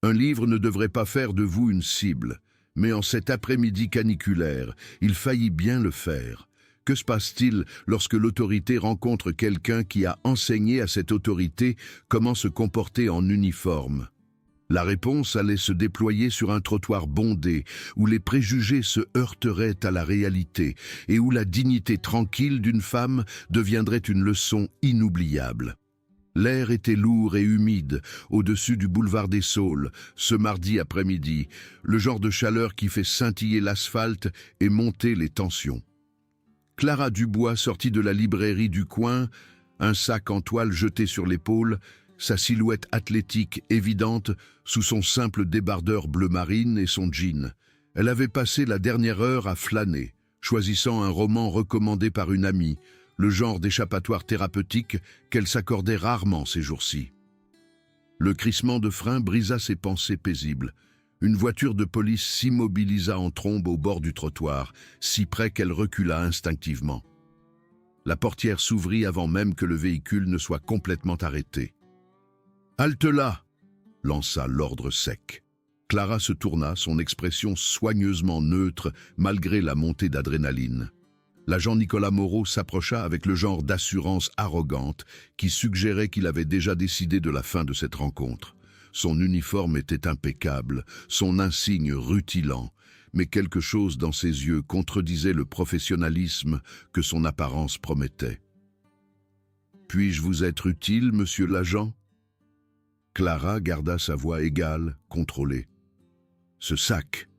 Un livre ne devrait pas faire de vous une cible, mais en cet après-midi caniculaire, il faillit bien le faire. Que se passe-t-il lorsque l'autorité rencontre quelqu'un qui a enseigné à cette autorité comment se comporter en uniforme? La réponse allait se déployer sur un trottoir bondé, où les préjugés se heurteraient à la réalité et où la dignité tranquille d'une femme deviendrait une leçon inoubliable. L'air était lourd et humide au-dessus du boulevard des Saules, ce mardi après-midi, le genre de chaleur qui fait scintiller l'asphalte et monter les tensions. Clara Dubois sortit de la librairie du coin, un sac en toile jeté sur l'épaule, sa silhouette athlétique évidente sous son simple débardeur bleu marine et son jean. Elle avait passé la dernière heure à flâner, choisissant un roman recommandé par une amie, le genre d'échappatoire thérapeutique qu'elle s'accordait rarement ces jours-ci. Le crissement de frein brisa ses pensées paisibles. Une voiture de police s'immobilisa en trombe au bord du trottoir, si près qu'elle recula instinctivement. La portière s'ouvrit avant même que le véhicule ne soit complètement arrêté. « Halte là !» lança l'ordre sec. Clara se tourna, son expression soigneusement neutre malgré la montée d'adrénaline. L'agent Nicolas Moreau s'approcha avec le genre d'assurance arrogante qui suggérait qu'il avait déjà décidé de la fin de cette rencontre. Son uniforme était impeccable, son insigne rutilant, mais quelque chose dans ses yeux contredisait le professionnalisme que son apparence promettait. « Puis-je vous être utile, monsieur l'agent ?» Clara garda sa voix égale, contrôlée. « Ce sac !»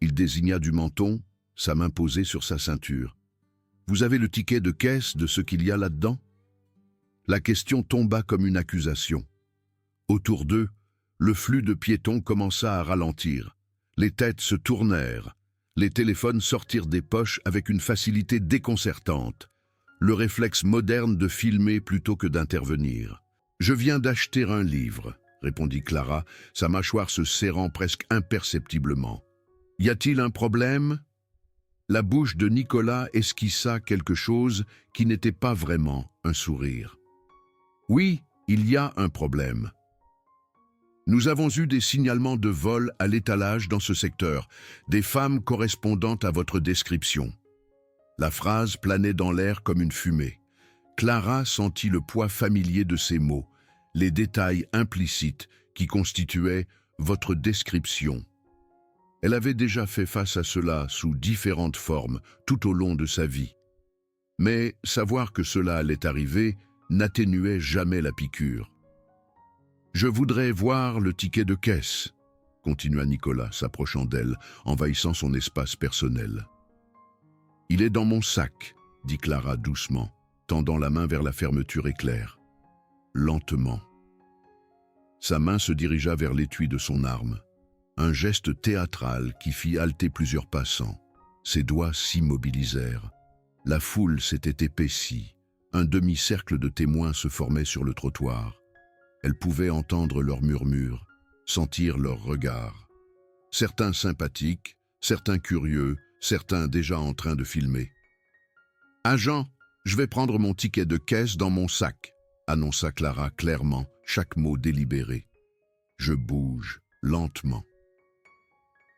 Il désigna du menton, sa main posée sur sa ceinture. « Vous avez le ticket de caisse de ce qu'il y a là-dedans ?» La question tomba comme une accusation. Autour d'eux, le flux de piétons commença à ralentir. Les têtes se tournèrent. Les téléphones sortirent des poches avec une facilité déconcertante. Le réflexe moderne de filmer plutôt que d'intervenir. « Je viens d'acheter un livre », répondit Clara, sa mâchoire se serrant presque imperceptiblement. « Y a-t-il un problème ?» La bouche de Nicolas esquissa quelque chose qui n'était pas vraiment un sourire. « Oui, il y a un problème. Nous avons eu des signalements de vol à l'étalage dans ce secteur, des femmes correspondant à votre description. » La phrase planait dans l'air comme une fumée. Clara sentit le poids familier de ces mots, les détails implicites qui constituaient votre description. Elle avait déjà fait face à cela sous différentes formes tout au long de sa vie. Mais savoir que cela allait arriver n'atténuait jamais la piqûre. « Je voudrais voir le ticket de caisse », continua Nicolas, s'approchant d'elle, envahissant son espace personnel. « Il est dans mon sac », dit Clara doucement, tendant la main vers la fermeture éclair. Lentement. Sa main se dirigea vers l'étui de son arme. Un geste théâtral qui fit halter plusieurs passants. Ses doigts s'immobilisèrent. La foule s'était épaissie. Un demi-cercle de témoins se formait sur le trottoir. Elle pouvait entendre leurs murmures, sentir leurs regards. Certains sympathiques, certains curieux, certains déjà en train de filmer. « Agent, je vais prendre mon ticket de caisse dans mon sac », annonça Clara clairement, chaque mot délibéré. « Je bouge, lentement.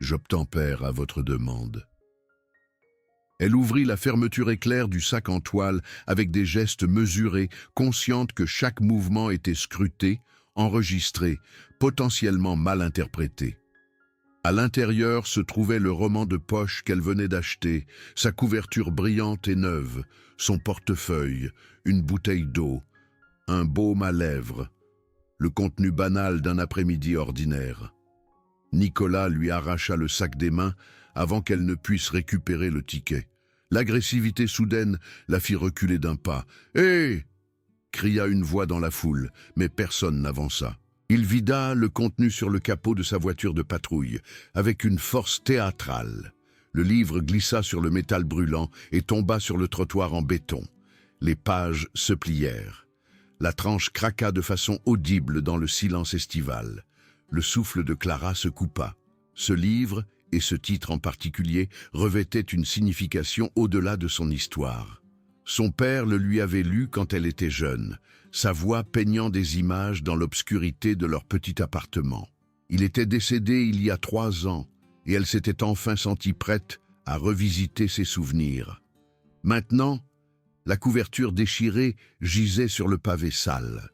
J'obtempère à votre demande. » Elle ouvrit la fermeture éclair du sac en toile avec des gestes mesurés, consciente que chaque mouvement était scruté, enregistré, potentiellement mal interprété. À l'intérieur se trouvait le roman de poche qu'elle venait d'acheter, sa couverture brillante et neuve, son portefeuille, une bouteille d'eau, un baume à lèvres, le contenu banal d'un après-midi ordinaire. Nicolas lui arracha le sac des mains avant qu'elle ne puisse récupérer le ticket. L'agressivité soudaine la fit reculer d'un pas. « Hé !» cria une voix dans la foule, mais personne n'avança. Il vida le contenu sur le capot de sa voiture de patrouille, avec une force théâtrale. Le livre glissa sur le métal brûlant et tomba sur le trottoir en béton. Les pages se plièrent. La tranche craqua de façon audible dans le silence estival. Le souffle de Clara se coupa. Ce livre, et ce titre en particulier, revêtait une signification au-delà de son histoire. Son père le lui avait lu quand elle était jeune, sa voix peignant des images dans l'obscurité de leur petit appartement. Il était décédé il y a 3 ans, et elle s'était enfin sentie prête à revisiter ses souvenirs. Maintenant, la couverture déchirée gisait sur le pavé sale.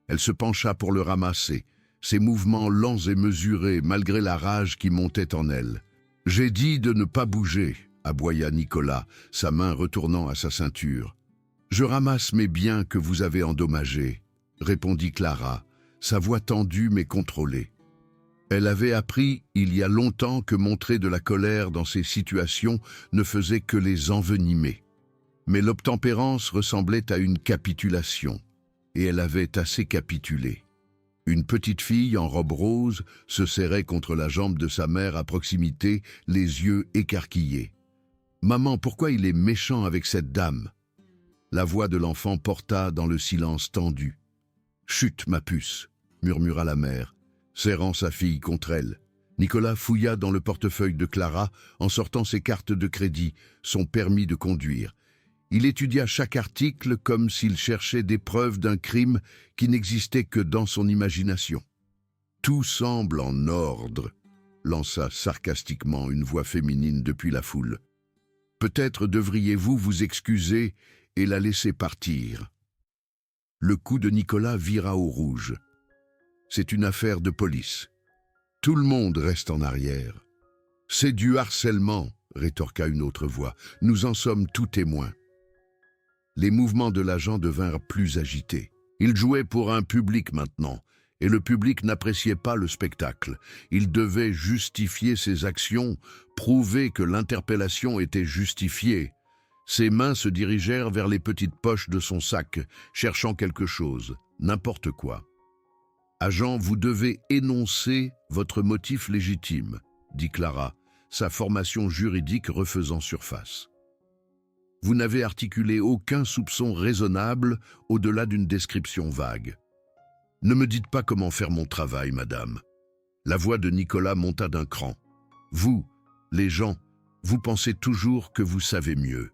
Elle se pencha pour le ramasser, ses mouvements lents et mesurés malgré la rage qui montait en elle. « J'ai dit de ne pas bouger », aboya Nicolas, sa main retournant à sa ceinture. « Je ramasse mes biens que vous avez endommagés », répondit Clara, sa voix tendue mais contrôlée. Elle avait appris il y a longtemps que montrer de la colère dans ces situations ne faisait que les envenimer. Mais l'obtempérance ressemblait à une capitulation, et elle avait assez capitulé. Une petite fille en robe rose se serrait contre la jambe de sa mère à proximité, les yeux écarquillés. « Maman, pourquoi il est méchant avec cette dame ?» La voix de l'enfant porta dans le silence tendu. « Chut, ma puce !» murmura la mère, serrant sa fille contre elle. Nicolas fouilla dans le portefeuille de Clara en sortant ses cartes de crédit, son permis de conduire. Il étudia chaque article comme s'il cherchait des preuves d'un crime qui n'existait que dans son imagination. « Tout semble en ordre », lança sarcastiquement une voix féminine depuis la foule. « Peut-être devriez-vous vous excuser et la laisser partir. » Le cou de Nicolas vira au rouge. « C'est une affaire de police. Tout le monde reste en arrière. »« C'est du harcèlement », rétorqua une autre voix. « Nous en sommes tous témoins. » Les mouvements de l'agent devinrent plus agités. Il jouait pour un public maintenant, et le public n'appréciait pas le spectacle. Il devait justifier ses actions, prouver que l'interpellation était justifiée. Ses mains se dirigèrent vers les petites poches de son sac, cherchant quelque chose, n'importe quoi. « Agent, vous devez énoncer votre motif légitime, » dit Clara, sa formation juridique refaisant surface. Vous n'avez articulé aucun soupçon raisonnable au-delà d'une description vague. Ne me dites pas comment faire mon travail, madame. La voix de Nicolas monta d'un cran. Vous, les gens, vous pensez toujours que vous savez mieux.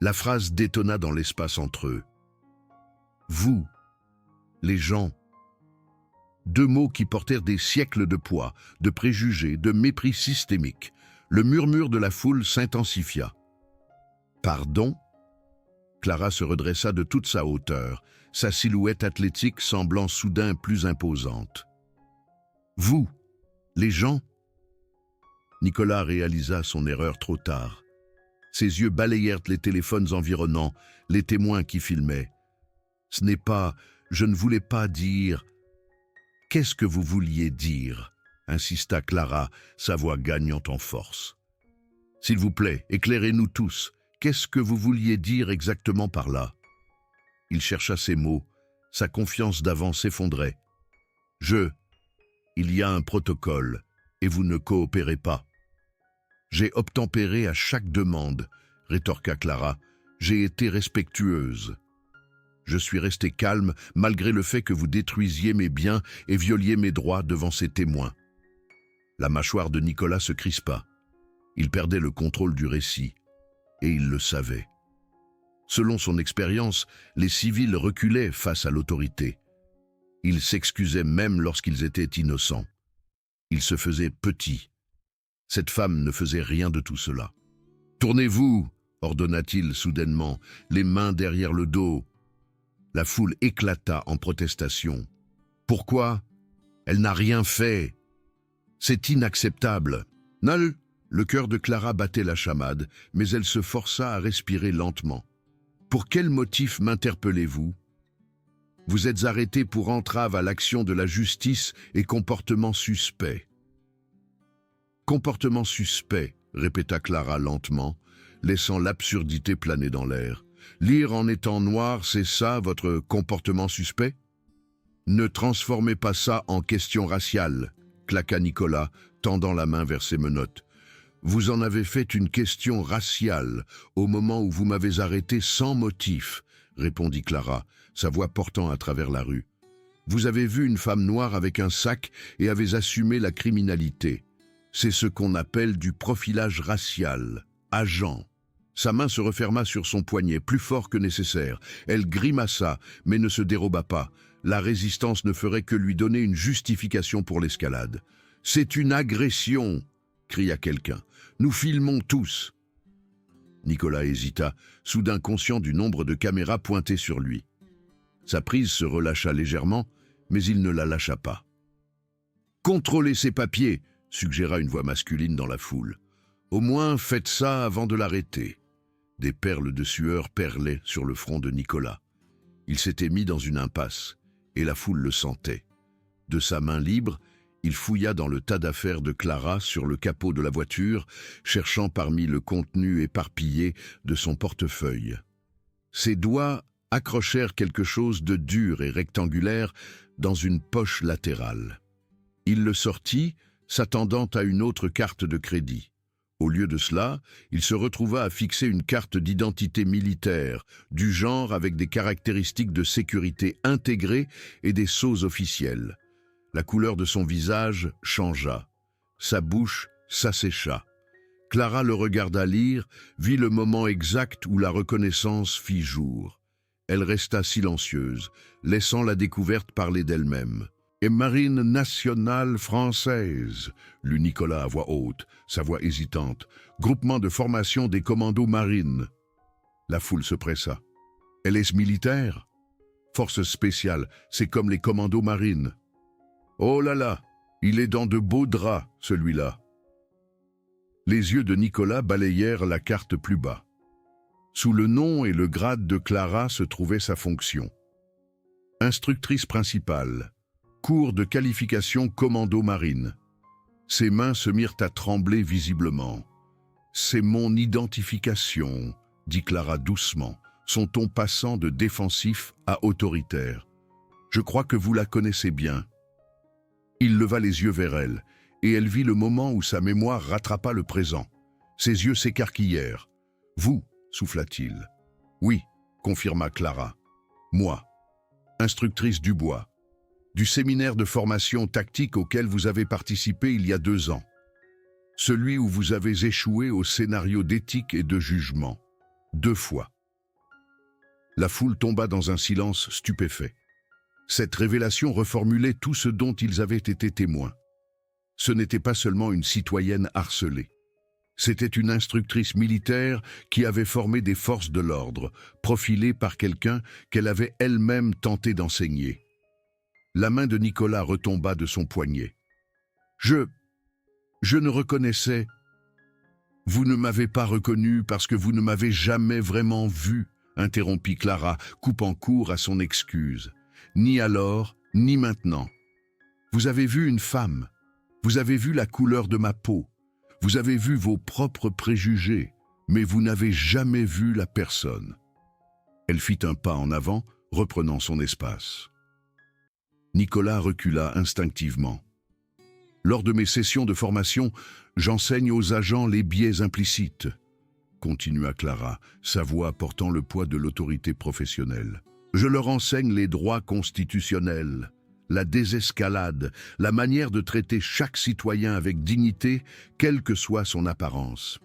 La phrase détonna dans l'espace entre eux. Vous, les gens. 2 mots qui portèrent des siècles de poids, de préjugés, de mépris systémique. Le murmure de la foule s'intensifia. Pardon ? Clara se redressa de toute sa hauteur, sa silhouette athlétique semblant soudain plus imposante. Vous, les gens ? Nicolas réalisa son erreur trop tard. Ses yeux balayèrent les téléphones environnants, les témoins qui filmaient. Ce n'est pas, je ne voulais pas dire. Qu'est-ce que vous vouliez dire ? Insista Clara, sa voix gagnant en force. S'il vous plaît, éclairez-nous tous. Qu'est-ce que vous vouliez dire exactement par là ? Il chercha ses mots, sa confiance d'avant s'effondrait. Il y a un protocole, et vous ne coopérez pas. J'ai obtempéré à chaque demande, rétorqua Clara. J'ai été respectueuse. Je suis restée calme malgré le fait que vous détruisiez mes biens et violiez mes droits devant ces témoins. La mâchoire de Nicolas se crispa. Il perdait le contrôle du récit. Et il le savait. Selon son expérience, les civils reculaient face à l'autorité. Ils s'excusaient même lorsqu'ils étaient innocents. Ils se faisaient petits. Cette femme ne faisait rien de tout cela. « Tournez-vous » ordonna-t-il soudainement, les mains derrière le dos. La foule éclata en protestation. « Pourquoi ? Elle n'a rien fait. C'est inacceptable. » « Nul !» Le cœur de Clara battait la chamade, mais elle se força à respirer lentement. « Pour quel motif m'interpellez-vous ? Vous êtes arrêté pour entrave à l'action de la justice et comportement suspect. » « Comportement suspect » répéta Clara lentement, laissant l'absurdité planer dans l'air. « Lire en étant noir, c'est ça votre comportement suspect ? Ne transformez pas ça en question raciale, claqua Nicolas, tendant la main vers ses menottes. Vous en avez fait une question raciale au moment où vous m'avez arrêté sans motif, répondit Clara, sa voix portant à travers la rue. Vous avez vu une femme noire avec un sac et avez assumé la criminalité. C'est ce qu'on appelle du profilage racial. Agent. Sa main se referma sur son poignet, plus fort que nécessaire. Elle grimaça, mais ne se déroba pas. La résistance ne ferait que lui donner une justification pour l'escalade. « C'est une agression !» cria quelqu'un. « Nous filmons tous !» Nicolas hésita, soudain conscient du nombre de caméras pointées sur lui. Sa prise se relâcha légèrement, mais il ne la lâcha pas. « Contrôlez ses papiers !» suggéra une voix masculine dans la foule. « Au moins, faites ça avant de l'arrêter. » Des perles de sueur perlaient sur le front de Nicolas. Il s'était mis dans une impasse, et la foule le sentait. De sa main libre, il fouilla dans le tas d'affaires de Clara sur le capot de la voiture, cherchant parmi le contenu éparpillé de son portefeuille. Ses doigts accrochèrent quelque chose de dur et rectangulaire dans une poche latérale. Il le sortit, s'attendant à une autre carte de crédit. Au lieu de cela, il se retrouva à fixer une carte d'identité militaire, du genre avec des caractéristiques de sécurité intégrées et des sceaux officiels. La couleur de son visage changea. Sa bouche s'assécha. Clara le regarda lire, vit le moment exact où la reconnaissance fit jour. Elle resta silencieuse, laissant la découverte parler d'elle-même. « Et Marine nationale française », lut Nicolas à voix haute, sa voix hésitante. « Groupement de formation des commandos marines ». La foule se pressa. « Elle est militaire ?»« Force spéciale, c'est comme les commandos marines. » « Oh là là, il est dans de beaux draps, celui-là. » Les yeux de Nicolas balayèrent la carte plus bas. Sous le nom et le grade de Clara se trouvait sa fonction. Instructrice principale, cours de qualification commando marine. Ses mains se mirent à trembler visiblement. « C'est mon identification », dit Clara doucement, son ton passant de défensif à autoritaire. « Je crois que vous la connaissez bien. » Il leva les yeux vers elle, et elle vit le moment où sa mémoire rattrapa le présent. Ses yeux s'écarquillèrent. « Vous » souffla-t-il. « Oui » confirma Clara. « Moi, instructrice Dubois, du séminaire de formation tactique auquel vous avez participé il y a 2 ans. Celui où vous avez échoué au scénario d'éthique et de jugement. 2 fois. » La foule tomba dans un silence stupéfait. Cette révélation reformulait tout ce dont ils avaient été témoins. Ce n'était pas seulement une citoyenne harcelée. C'était une instructrice militaire qui avait formé des forces de l'ordre, profilée par quelqu'un qu'elle avait elle-même tenté d'enseigner. La main de Nicolas retomba de son poignet. « Je ne reconnaissais... » « Vous ne m'avez pas reconnu parce que vous ne m'avez jamais vraiment vu, » interrompit Clara, coupant court à son excuse. « Ni alors, ni maintenant. Vous avez vu une femme, vous avez vu la couleur de ma peau, vous avez vu vos propres préjugés, mais vous n'avez jamais vu la personne. » Elle fit un pas en avant, reprenant son espace. Nicolas recula instinctivement. « Lors de mes sessions de formation, j'enseigne aux agents les biais implicites, » continua Clara, sa voix portant le poids de l'autorité professionnelle. « Je leur enseigne les droits constitutionnels, la désescalade, la manière de traiter chaque citoyen avec dignité, quelle que soit son apparence.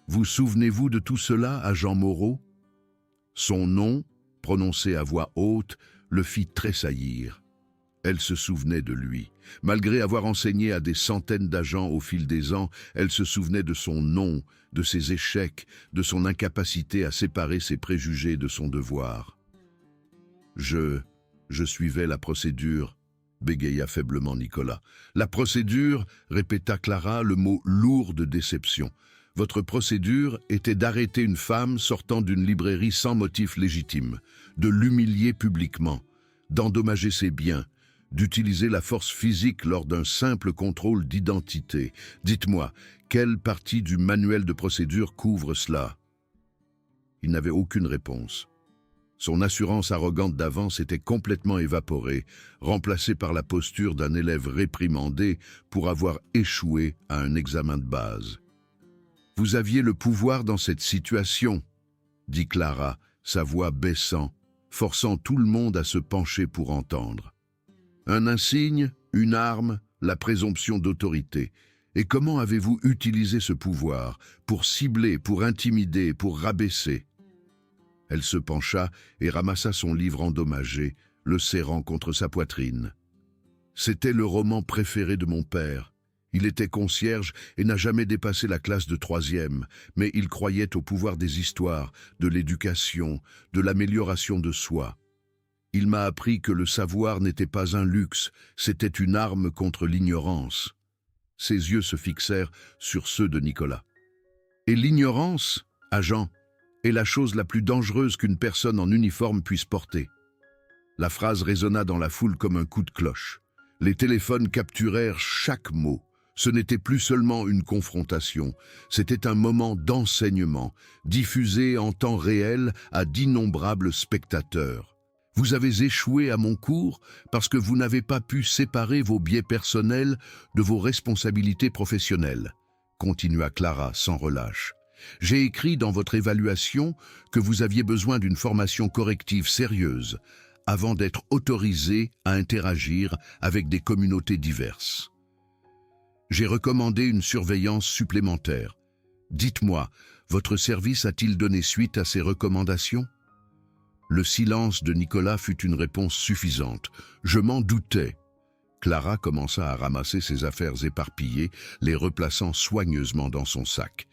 Vous souvenez-vous de tout cela, agent Moreau ?» Son nom, prononcé à voix haute, le fit tressaillir. Elle se souvenait de lui. Malgré avoir enseigné à des centaines d'agents au fil des ans, elle se souvenait de son nom, de ses échecs, de son incapacité à séparer ses préjugés de son devoir. « Je suivais la procédure, » bégaya faiblement Nicolas. « La procédure » répéta Clara, le mot lourd de déception. « Votre procédure était d'arrêter une femme sortant d'une librairie sans motif légitime, de l'humilier publiquement, d'endommager ses biens, d'utiliser la force physique lors d'un simple contrôle d'identité. Dites-moi, quelle partie du manuel de procédure couvre cela ?» Il n'avait aucune réponse. Son assurance arrogante d'avant s'était complètement évaporée, remplacée par la posture d'un élève réprimandé pour avoir échoué à un examen de base. « Vous aviez le pouvoir dans cette situation, » dit Clara, sa voix baissant, forçant tout le monde à se pencher pour entendre. Un insigne, une arme, la présomption d'autorité. Et comment avez-vous utilisé ce pouvoir pour cibler, pour intimider, pour rabaisser ? Elle se pencha et ramassa son livre endommagé, le serrant contre sa poitrine. C'était le roman préféré de mon père. Il était concierge et n'a jamais dépassé la classe de 3e, mais il croyait au pouvoir des histoires, de l'éducation, de l'amélioration de soi. Il m'a appris que le savoir n'était pas un luxe, c'était une arme contre l'ignorance. Ses yeux se fixèrent sur ceux de Nicolas. Et l'ignorance, agent, est la chose la plus dangereuse qu'une personne en uniforme puisse porter. La phrase résonna dans la foule comme un coup de cloche. Les téléphones capturèrent chaque mot. Ce n'était plus seulement une confrontation, c'était un moment d'enseignement, diffusé en temps réel à d'innombrables spectateurs. Vous avez échoué à mon cours parce que vous n'avez pas pu séparer vos biais personnels de vos responsabilités professionnelles, continua Clara sans relâche. J'ai écrit dans votre évaluation que vous aviez besoin d'une formation corrective sérieuse avant d'être autorisé à interagir avec des communautés diverses. J'ai recommandé une surveillance supplémentaire. Dites-moi, votre service a-t-il donné suite à ces recommandations ? Le silence de Nicolas fut une réponse suffisante. Je m'en doutais. Clara commença à ramasser ses affaires éparpillées, les replaçant soigneusement dans son sac.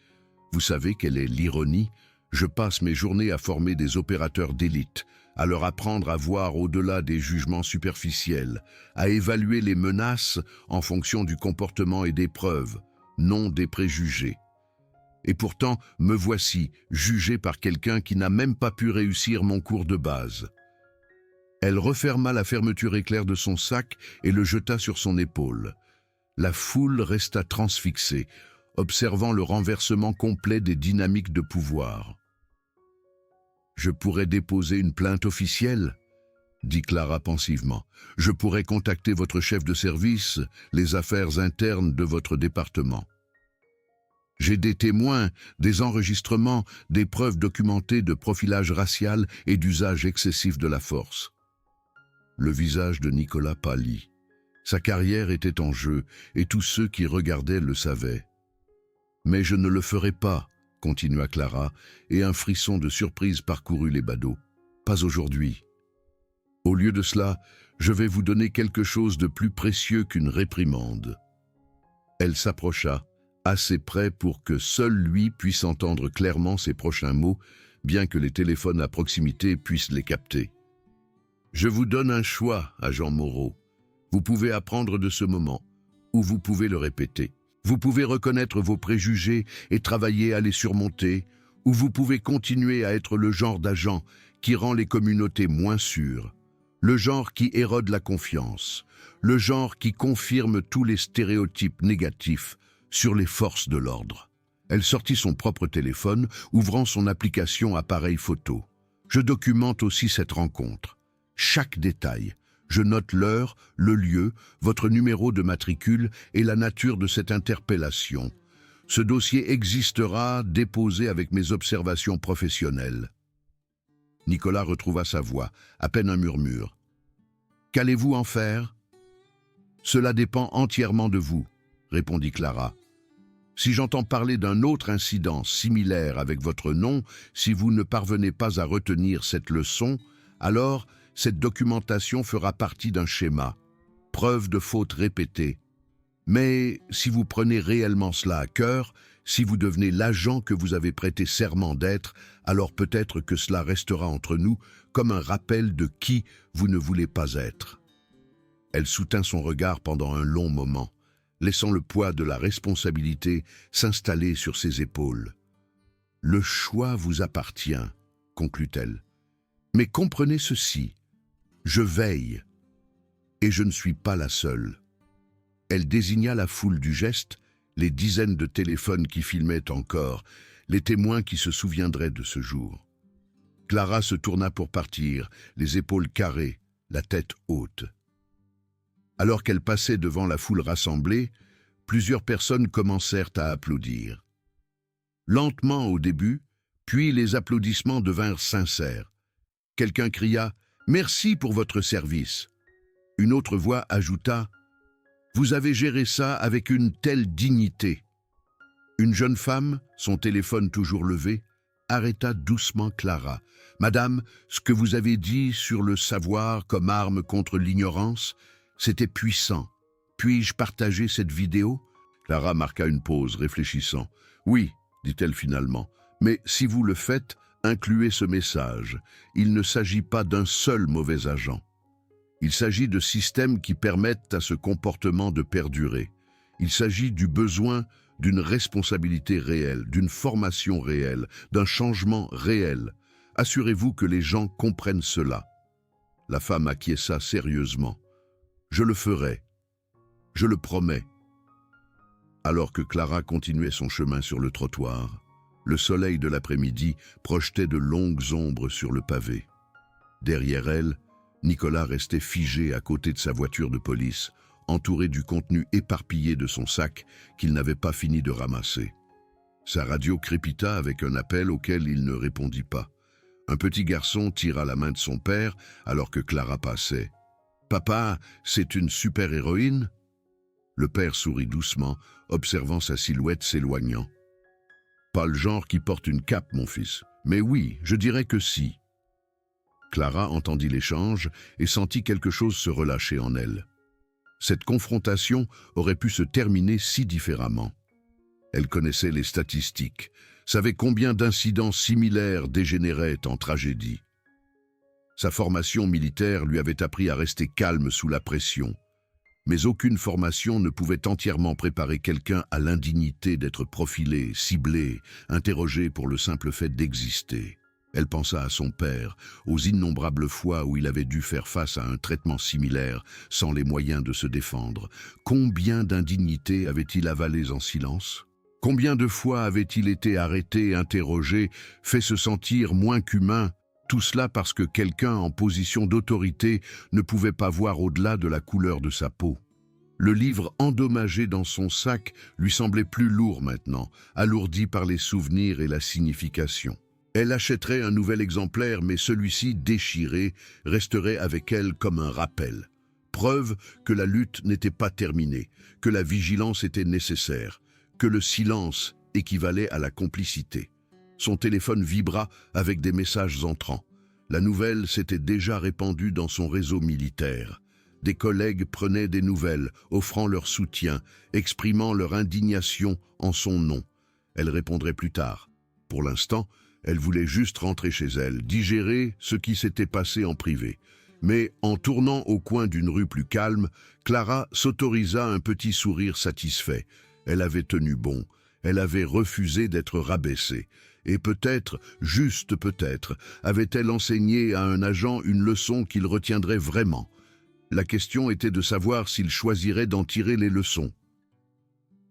Vous savez quelle est l'ironie ? Je passe mes journées à former des opérateurs d'élite, à leur apprendre à voir au-delà des jugements superficiels, à évaluer les menaces en fonction du comportement et des preuves, non des préjugés. Et pourtant, me voici, jugé par quelqu'un qui n'a même pas pu réussir mon cours de base. Elle referma la fermeture éclair de son sac et le jeta sur son épaule. La foule resta transfixée, observant le renversement complet des dynamiques de pouvoir. « Je pourrais déposer une plainte officielle ?» dit Clara pensivement. « Je pourrais contacter votre chef de service, les affaires internes de votre département. J'ai des témoins, des enregistrements, des preuves documentées de profilage racial et d'usage excessif de la force. » Le visage de Nicolas pâlit. Sa carrière était en jeu et tous ceux qui regardaient le savaient. « Mais je ne le ferai pas », continua Clara, et un frisson de surprise parcourut les badauds. « Pas aujourd'hui. Au lieu de cela, je vais vous donner quelque chose de plus précieux qu'une réprimande. » Elle s'approcha, assez près pour que seul lui puisse entendre clairement ses prochains mots, bien que les téléphones à proximité puissent les capter. « Je vous donne un choix, agent Moreau. Vous pouvez apprendre de ce moment, ou vous pouvez le répéter. Vous pouvez reconnaître vos préjugés et travailler à les surmonter, ou vous pouvez continuer à être le genre d'agent qui rend les communautés moins sûres, le genre qui érode la confiance, le genre qui confirme tous les stéréotypes négatifs sur les forces de l'ordre. » Elle sortit son propre téléphone, ouvrant son application appareil photo. « Je documente aussi cette rencontre. Chaque détail. Je note l'heure, le lieu, votre numéro de matricule et la nature de cette interpellation. Ce dossier existera déposé avec mes observations professionnelles. » Nicolas retrouva sa voix, à peine un murmure. « Qu'allez-vous en faire ? » « Cela dépend entièrement de vous, » répondit Clara. « Si j'entends parler d'un autre incident similaire avec votre nom, si vous ne parvenez pas à retenir cette leçon, alors cette documentation fera partie d'un schéma, preuve de faute répétée. Mais si vous prenez réellement cela à cœur, si vous devenez l'agent que vous avez prêté serment d'être, alors peut-être que cela restera entre nous comme un rappel de qui vous ne voulez pas être. » Elle soutint son regard pendant un long moment, laissant le poids de la responsabilité s'installer sur ses épaules. « Le choix vous appartient, » conclut-elle. « Mais comprenez ceci, je veille, et je ne suis pas la seule. » Elle désigna la foule du geste, les dizaines de téléphones qui filmaient encore, les témoins qui se souviendraient de ce jour. Clara se tourna pour partir, les épaules carrées, la tête haute. Alors qu'elle passait devant la foule rassemblée, plusieurs personnes commencèrent à applaudir. Lentement au début, puis les applaudissements devinrent sincères. Quelqu'un cria « Merci pour votre service ». Une autre voix ajouta « Vous avez géré ça avec une telle dignité ». Une jeune femme, son téléphone toujours levé, arrêta doucement Clara. « Madame, ce que vous avez dit sur le savoir comme arme contre l'ignorance, c'était puissant. Puis-je partager cette vidéo ?» Clara marqua une pause, réfléchissant. « Oui, dit-elle finalement, mais si vous le faites, incluez ce message. Il ne s'agit pas d'un seul mauvais agent. Il s'agit de systèmes qui permettent à ce comportement de perdurer. Il s'agit du besoin d'une responsabilité réelle, d'une formation réelle, d'un changement réel. Assurez-vous que les gens comprennent cela. » La femme acquiesça sérieusement. « Je le ferai. Je le promets. » Alors que Clara continuait son chemin sur le trottoir, le soleil de l'après-midi projetait de longues ombres sur le pavé. Derrière elle, Nicolas restait figé à côté de sa voiture de police, entouré du contenu éparpillé de son sac qu'il n'avait pas fini de ramasser. Sa radio crépita avec un appel auquel il ne répondit pas. Un petit garçon tira la main de son père alors que Clara passait. « Papa, c'est une super-héroïne ?» Le père sourit doucement, observant sa silhouette s'éloignant. « Pas le genre qui porte une cape, mon fils. Mais oui, je dirais que si. » Clara entendit l'échange et sentit quelque chose se relâcher en elle. Cette confrontation aurait pu se terminer si différemment. Elle connaissait les statistiques, savait combien d'incidents similaires dégénéraient en tragédie. Sa formation militaire lui avait appris à rester calme sous la pression. Mais aucune formation ne pouvait entièrement préparer quelqu'un à l'indignité d'être profilé, ciblé, interrogé pour le simple fait d'exister. Elle pensa à son père, aux innombrables fois où il avait dû faire face à un traitement similaire, sans les moyens de se défendre. Combien d'indignités avait-il avalées en silence? Combien de fois avait-il été arrêté, interrogé, fait se sentir moins qu'humain? Tout cela parce que quelqu'un en position d'autorité ne pouvait pas voir au-delà de la couleur de sa peau. Le livre endommagé dans son sac lui semblait plus lourd maintenant, alourdi par les souvenirs et la signification. Elle achèterait un nouvel exemplaire, mais celui-ci, déchiré, resterait avec elle comme un rappel. Preuve que la lutte n'était pas terminée, que la vigilance était nécessaire, que le silence équivalait à la complicité. Son téléphone vibra avec des messages entrants. La nouvelle s'était déjà répandue dans son réseau militaire. Des collègues prenaient des nouvelles, offrant leur soutien, exprimant leur indignation en son nom. Elle répondrait plus tard. Pour l'instant, elle voulait juste rentrer chez elle, digérer ce qui s'était passé en privé. Mais en tournant au coin d'une rue plus calme, Clara s'autorisa un petit sourire satisfait. Elle avait tenu bon. Elle avait refusé d'être rabaissée. Et peut-être, juste peut-être, avait-elle enseigné à un agent une leçon qu'il retiendrait vraiment. La question était de savoir s'il choisirait d'en tirer les leçons.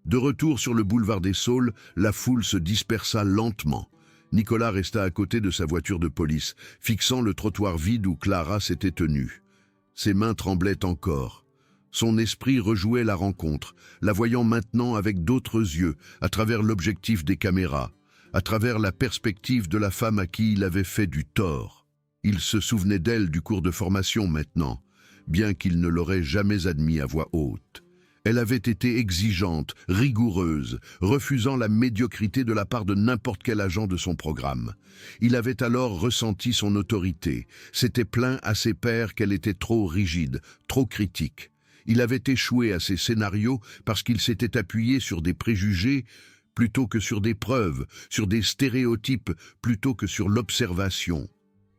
De retour sur le boulevard des Saules, la foule se dispersa lentement. Nicolas resta à côté de sa voiture de police, fixant le trottoir vide où Clara s'était tenue. Ses mains tremblaient encore. Son esprit rejouait la rencontre, la voyant maintenant avec d'autres yeux, à travers l'objectif des caméras, à travers la perspective de la femme à qui il avait fait du tort. Il se souvenait d'elle du cours de formation maintenant, bien qu'il ne l'aurait jamais admis à voix haute. Elle avait été exigeante, rigoureuse, refusant la médiocrité de la part de n'importe quel agent de son programme. Il avait alors ressenti son autorité, s'était plaint à ses pairs qu'elle était trop rigide, trop critique. Il avait échoué à ses scénarios parce qu'il s'était appuyé sur des préjugés plutôt que sur des preuves, sur des stéréotypes plutôt que sur l'observation.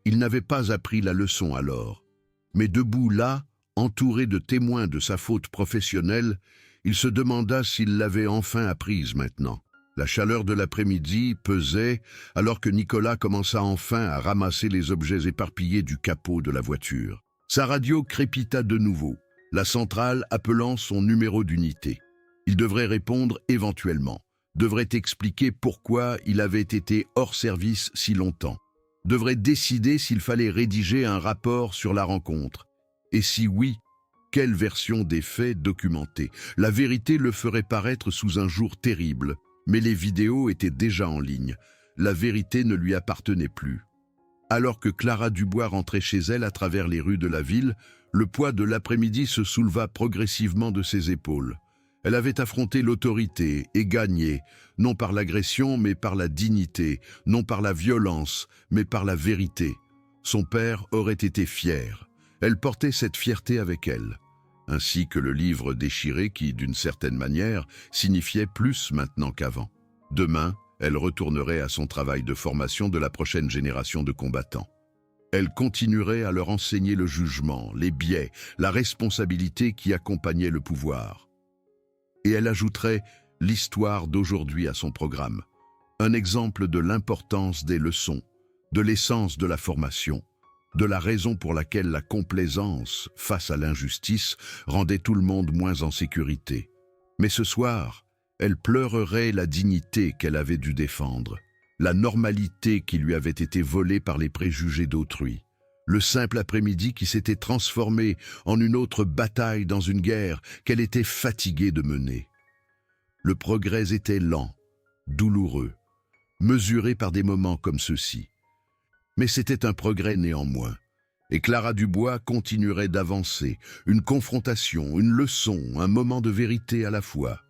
Il n'avait pas appris la leçon alors. Mais debout là, entouré de témoins de sa faute professionnelle, il se demanda s'il l'avait enfin apprise maintenant. La chaleur de l'après-midi pesait alors que Nicolas commença enfin à ramasser les objets éparpillés du capot de la voiture. Sa radio crépita de nouveau, la centrale appelant son numéro d'unité. Il devrait répondre éventuellement, devrait expliquer pourquoi il avait été hors service si longtemps, devrait décider s'il fallait rédiger un rapport sur la rencontre. Et si oui, quelle version des faits documentés? La vérité le ferait paraître sous un jour terrible, mais les vidéos étaient déjà en ligne. La vérité ne lui appartenait plus. Alors que Clara Dubois rentrait chez elle à travers les rues de la ville, le poids de l'après-midi se souleva progressivement de ses épaules. Elle avait affronté l'autorité et gagné, non par l'agression mais par la dignité, non par la violence mais par la vérité. Son père aurait été fier. Elle portait cette fierté avec elle, ainsi que le livre déchiré qui, d'une certaine manière, signifiait plus maintenant qu'avant. Demain, elle retournerait à son travail de formation de la prochaine génération de combattants. Elle continuerait à leur enseigner le jugement, les biais, la responsabilité qui accompagnait le pouvoir. Et elle ajouterait l'histoire d'aujourd'hui à son programme, un exemple de l'importance des leçons, de l'essence de la formation, de la raison pour laquelle la complaisance face à l'injustice rendait tout le monde moins en sécurité. Mais ce soir, elle pleurerait la dignité qu'elle avait dû défendre, la normalité qui lui avait été volée par les préjugés d'autrui, le simple après-midi qui s'était transformé en une autre bataille dans une guerre qu'elle était fatiguée de mener. Le progrès était lent, douloureux, mesuré par des moments comme ceux-ci. Mais c'était un progrès néanmoins, et Clara Dubois continuerait d'avancer, une confrontation, une leçon, un moment de vérité à la fois.